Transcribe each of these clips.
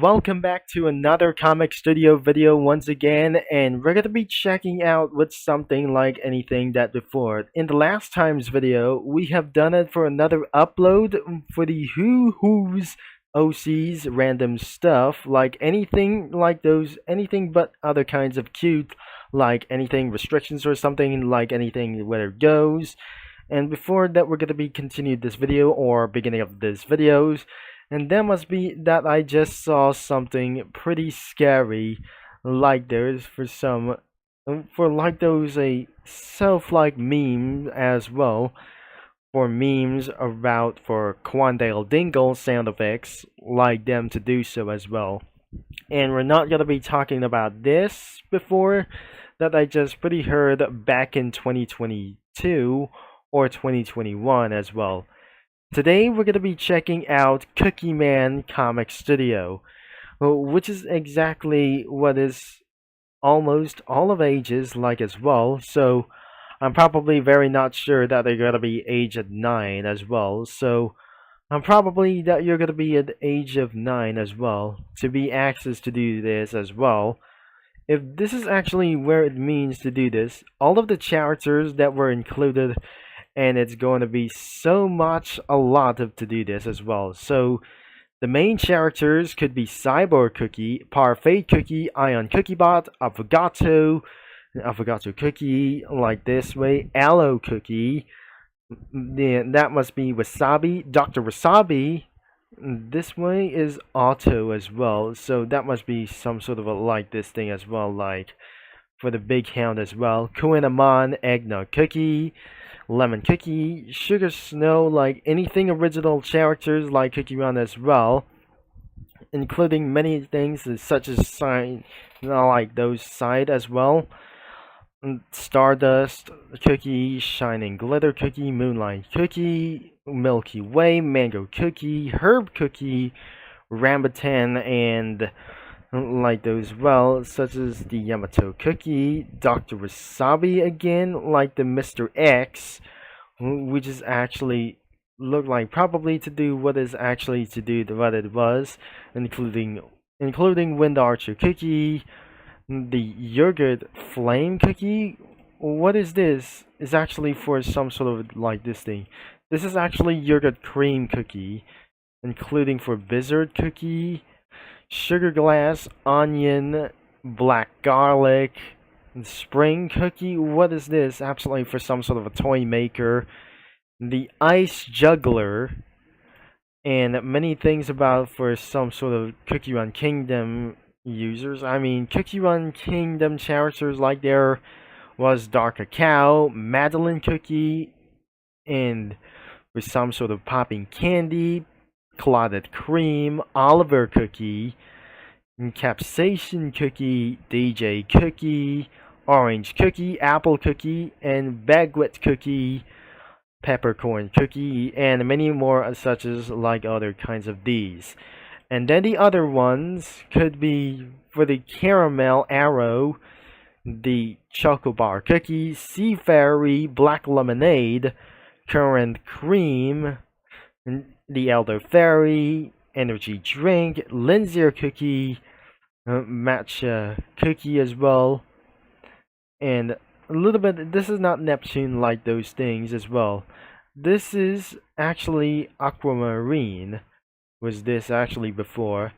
welcome back to another comic studio video once again, and we're gonna be checking out with something like anything that before. In the last time's video, we have done it for another upload for the Who's OC's random stuff, like anything like those, anything but other kinds of cute, like anything restrictions or something, like anything where it goes. And before that, we're gonna be continued this video or beginning of this videos. And that must be that I just saw something pretty scary, like there's for some, for like those a self-like meme as well, for memes about for Quandale Dingle sound effects, like them to do so as well. And we're not gonna be talking about this before that I just pretty heard back in 2022 or 2021 as well. Today we're going to be checking out Cookie Man Comic Studio, which is exactly what is almost all of ages like as well. So I'm probably very not sure that they're going to be age at 9 as well. So I'm probably that you're going to be at the age of 9 as well to be access to do this as well. If this is actually where it means to do this, all of the characters that were included, and it's going to be so much a lot of to do this as well. So the main characters could be Cyborg Cookie, Parfait Cookie, Ion Cookie Bot, Affogato Cookie, like this way, Aloe Cookie, then that must be Wasabi, Dr. Wasabi. This way is Auto as well, so that must be some sort of a like this thing as well, like for the big hound as well. Kuinamon, Eggnog Cookie, Lemon Cookie, Sugar Snow, like anything original characters like Cookie Run as well, including many things such as sign, like those side as well. Stardust Cookie, Shining Glitter Cookie, Moonlight Cookie, Milky Way, Mango Cookie, Herb Cookie, Rambutan, and like those well, such as the Yamato Cookie, Dr. Wasabi again, like the Mr. X, which is actually look like probably to do what is actually to do what it was, including Wind Archer Cookie, the Yogurt Flame Cookie. What is this? Is actually for some sort of like this thing. This is actually Yogurt Cream Cookie, including for Blizzard Cookie, Sugar Glass, Onion, Black Garlic, and Spring Cookie. What is this? Absolutely for some sort of a toy maker. The Ice Juggler, and many things about for some sort of Cookie Run Kingdom users. I mean, Cookie Run Kingdom characters like there was Dark Cacao, Madeline Cookie, and with some sort of popping candy, Clotted Cream, Oliver Cookie, Encapsation Cookie, DJ Cookie, Orange Cookie, Apple Cookie, and Baguette Cookie, Peppercorn Cookie, and many more such as like other kinds of these. And then the other ones could be for the Caramel Arrow, the Chocobar Cookie, Sea Fairy, Black Lemonade, Currant Cream, the Elder Fairy, Energy Drink, Linzier Cookie, Matcha Cookie as well, and a little bit. This is not Neptune like those things as well. This is actually Aquamarine. Was this actually before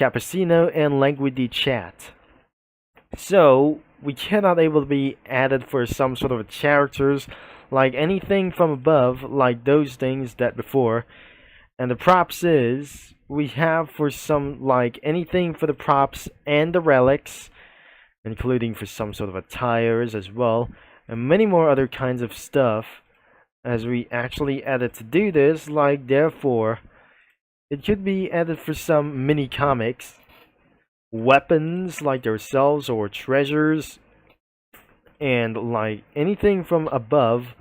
Cappuccino and Languidi Chat? So we cannot able to be added for some sort of characters like anything from above, like those things that before. And the props is we have for some like anything for the props and the relics, including for some sort of attires as well, and many more other kinds of stuff. As we actually added to do this, like therefore, it could be added for some mini comics, weapons like themselves or treasures, and like anything from above,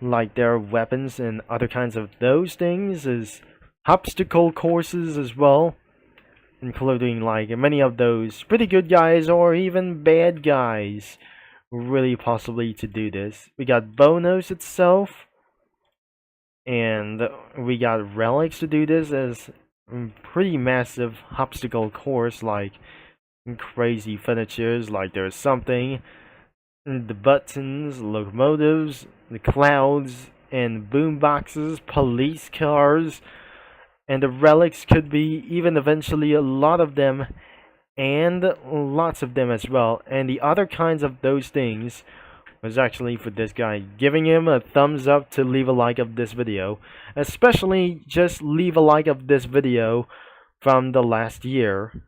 like their weapons and other kinds of those things is obstacle courses as well, including like many of those pretty good guys or even bad guys really possibly to do this. We got Bonos itself, and we got relics to do this as pretty massive obstacle course, like crazy finishers, like there's something, the buttons, locomotives, the clouds, and boomboxes, police cars, and the relics could be even eventually a lot of them, and lots of them as well. And the other kinds of those things was actually for this guy, giving him a thumbs up to leave a like of this video, especially just leave a like of this video from the last year,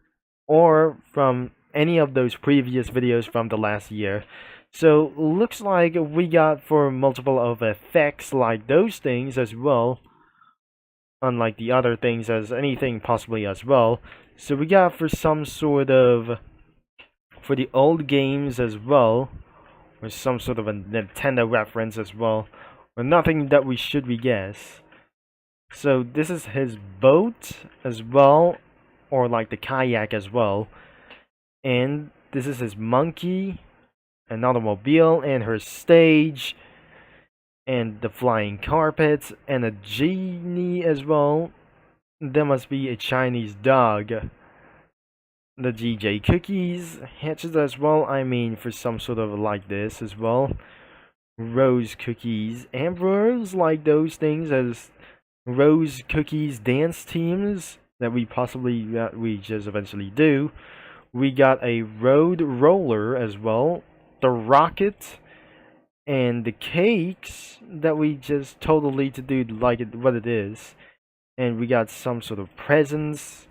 or from any of those previous videos from the last year. So looks like we got for multiple of effects like those things as well, unlike the other things as anything possibly as well. So we got for some sort of, for the old games as well, or some sort of a Nintendo reference as well, or nothing that we should guess. So this is his boat as well, or like the kayak as well, and this is his monkey, an automobile, and her stage, and the flying carpets, and a genie as well. There must be a Chinese dog. The GJ cookies, hatches as well, I mean for some sort of like this as well. Rose cookies, Ambrose, like those things as Rose cookies dance teams that we just eventually do. We got a road roller as well, the rocket, and the cakes that we just totally to do like it what it is. And we got some sort of presents,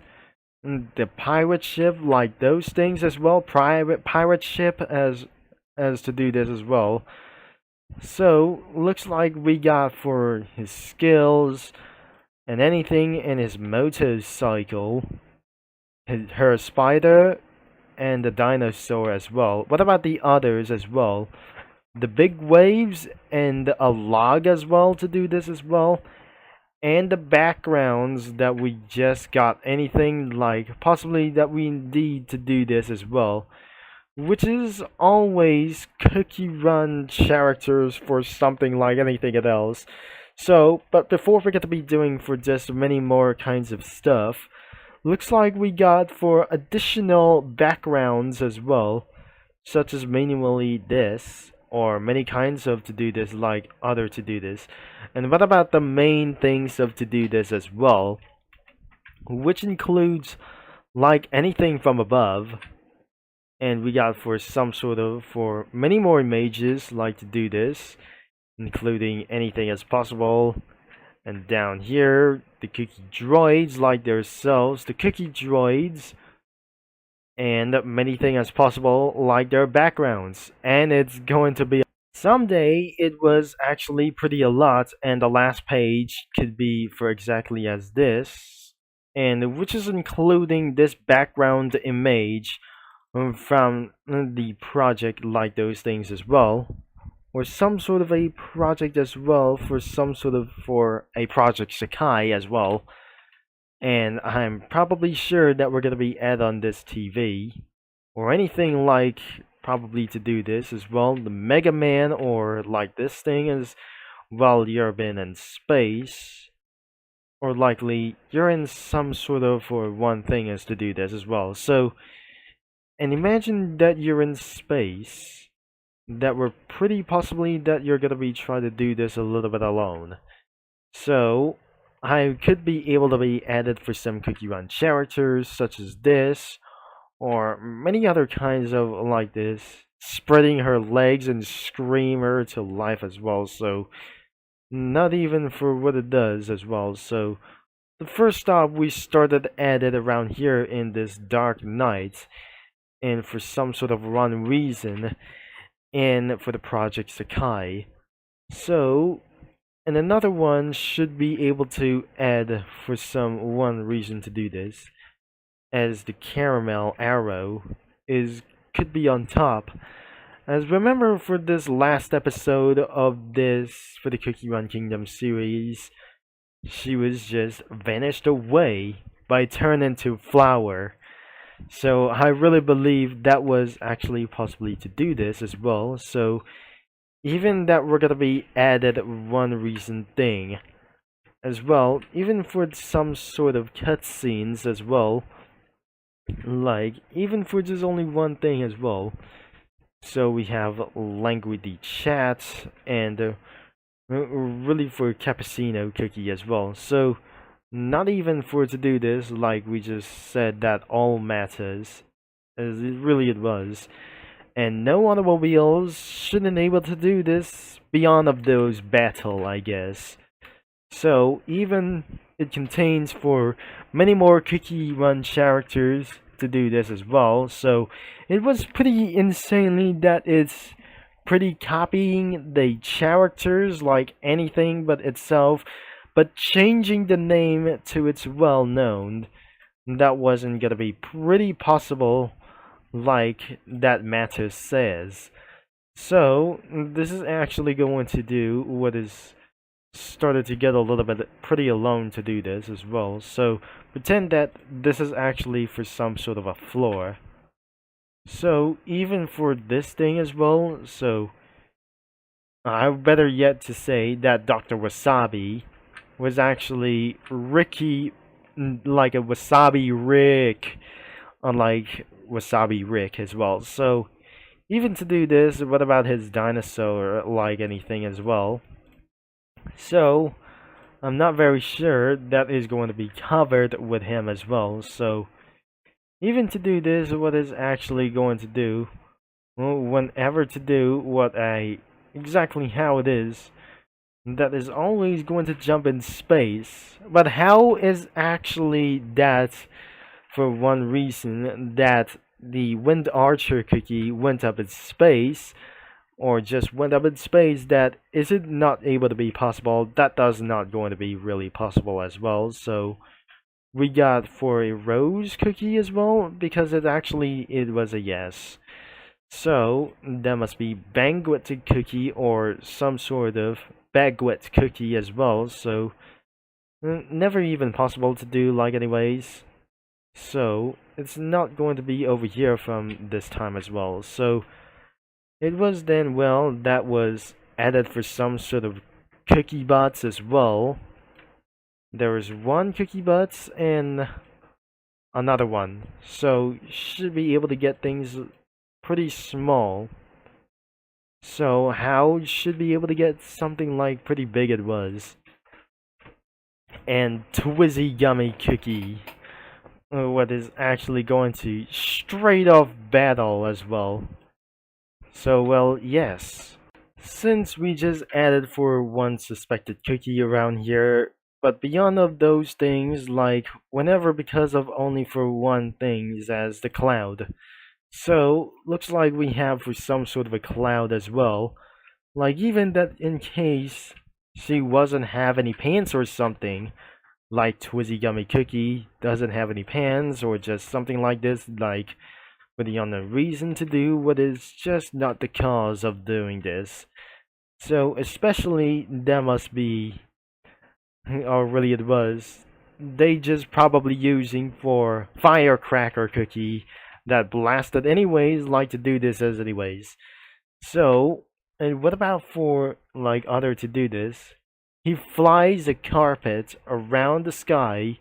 the pirate ship, like those things as well, pirate ship as to do this as well. So looks like we got for his skills and anything in his motorcycle, her spider, and the dinosaur as well. What about the others as well? The big waves and a log as well to do this as well. And the backgrounds that we just got, anything like possibly that we need to do this as well, which is always cookie run characters for something like anything else. So, but before we get to be doing for just many more kinds of stuff, looks like we got for additional backgrounds as well, such as manually this, or many kinds of to do this like other to do this. And what about the main things of to do this as well, which includes like anything from above, and we got for some sort of for many more images like to do this, including anything as possible. And down here the cookie droids like themselves, the cookie droids, and many things as possible like their backgrounds. And it's going to be someday it was actually pretty a lot, and the last page could be for exactly as this, and which is including this background image from the project like those things as well, or some sort of a project as well for some sort of for a project Sakai as well. And I'm probably sure that we're gonna be add on this TV or anything like probably to do this as well, the Mega Man, or like this thing is while you're been in space, or likely you're in some sort of for one thing is to do this as well. So, and imagine that you're in space, that we're pretty possibly that you're gonna be trying to do this a little bit alone. So I could be able to be added for some cookie run characters such as this, or many other kinds of like this, spreading her legs and scream her to life as well. So not even for what it does as well. So the first stop we started added around here in this dark night, and for some sort of one reason, and for the project Sakai. So, and another one should be able to add for some one reason to do this, as the caramel arrow could be on top. As remember for this last episode of this for the Cookie Run Kingdom series, she was just vanished away by turn into flower. So I really believe that was actually possibly to do this as well. So even that we're gonna be added one recent thing, as well, even for some sort of cutscenes as well, like even for just only one thing as well. So we have language chat and really for cappuccino cookie as well. So not even for to do this, like we just said that all matters, as it was. And no automobiles shouldn't able to do this beyond of those battle, I guess. So even it contains for many more cookie run characters to do this as well. So it was pretty insanely that it's pretty copying the characters like anything but itself, but changing the name to its well known. That wasn't gonna be pretty possible like that matter says. So this is actually going to do what is started to get a little bit pretty alone to do this as well. So pretend that this is actually for some sort of a floor. So even for this thing as well, so I better yet to say that Dr. Wasabi was actually Ricky, like a Wasabi Rick, unlike Wasabi Rick as well. So even to do this, what about his dinosaur like anything as well? So I'm not very sure that is going to be covered with him as well. So even to do this, what is actually going to do, well, whenever to do what I exactly how it is, that is always going to jump in space. But how is actually that for one reason that the Wind Archer cookie went up in space, or just went up in space, that is it not able to be possible? That does not going to be really possible as well. So we got for a rose cookie as well, because it was a yes. So that must be banquet cookie or some sort of baguette cookie as well. So never even possible to do like anyways. So it's not going to be over here from this time as well. So it was then, well, that was added for some sort of cookie bots as well. There was one cookie bots and another one. So should be able to get things pretty small. So how should be able to get something like pretty big it was. And Twizzy Gummy Cookie. What is actually going to straight off battle as well. So, well, yes. Since we just added for one suspected cookie around here, but beyond of those things, like whenever because of only for one things as the cloud. So, looks like we have for some sort of a cloud as well. Like even that in case she wasn't have any pants or something, like Twizzy Gummy Cookie doesn't have any pants or just something like this, like with the other reason to do what is just not the cause of doing this. So especially that must be, or really it was, they just probably using for firecracker cookie that blasted anyways, like to do this as anyways. So, and what about for like other to do this? He flies a carpet around the sky,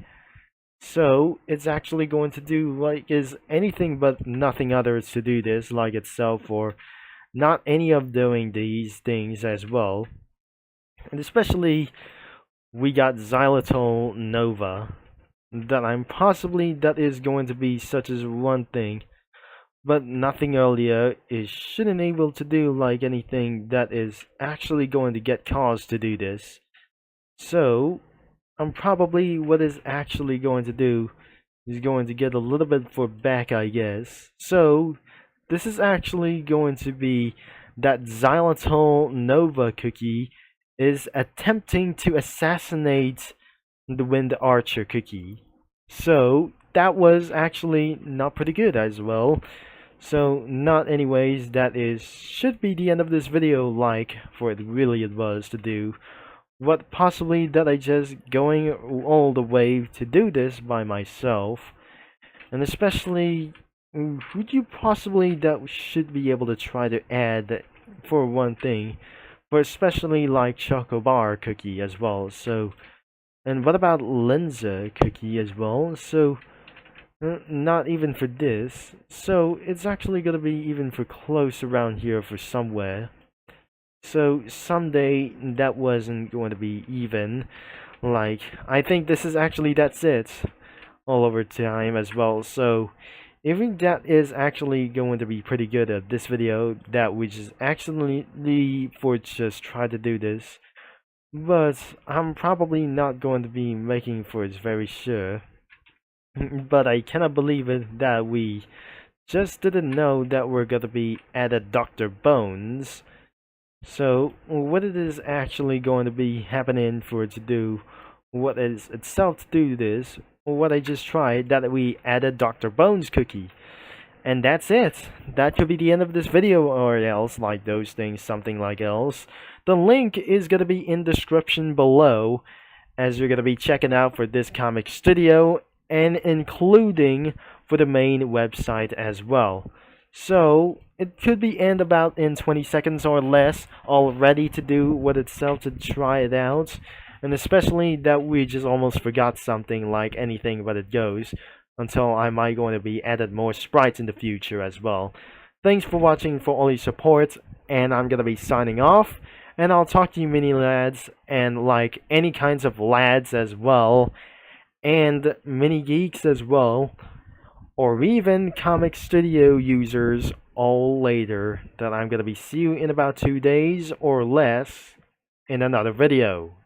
so it's actually going to do like is anything but nothing others to do this like itself, or not any of doing these things as well. And especially we got Xylitol Nova, that I'm possibly that is going to be such as one thing, but nothing earlier is shouldn't able to do like anything that is actually going to get caused to do this. So I'm probably what is actually going to do is going to get a little bit for back, I guess. So this is actually going to be that Xylitol Nova cookie is attempting to assassinate the Wind Archer cookie. So that was actually not pretty good as well. So not anyways, that is should be the end of this video, like for it really it was to do what possibly that I just going all the way to do this by myself. And especially would you possibly that should be able to try to add for one thing, but especially like Choco Bar cookie as well. So And what about Linza cookie as well? So not even for this. So it's actually gonna be even for close around here for somewhere. So someday that wasn't going to be even. Like, I think this is actually that's it all over time as well. So even that is actually going to be pretty good at this video that we just actually for just try to do this. But I'm probably not going to be making for it very sure. But I cannot believe it that we just didn't know that we're gonna be added Dr. Bones. So what it is actually going to be happening for it to do what is itself to do this, what I just tried, that we added Dr. Bones cookie. And that's it. That could be the end of this video, or else like those things, something like else. The link is gonna be in the description below, as you're gonna be checking out for this comic studio, and including for the main website as well. So it could be end about in 20 seconds or less, all ready to do what itself to try it out. And especially that we just almost forgot something like anything but it goes, until I might going to be added more sprites in the future as well. Thanks for watching, for all your support, and I'm gonna be signing off. And I'll talk to you mini lads, and like any kinds of lads as well, and mini geeks as well, or even comic studio users all later, that I'm gonna be see you in about 2 days or less in another video.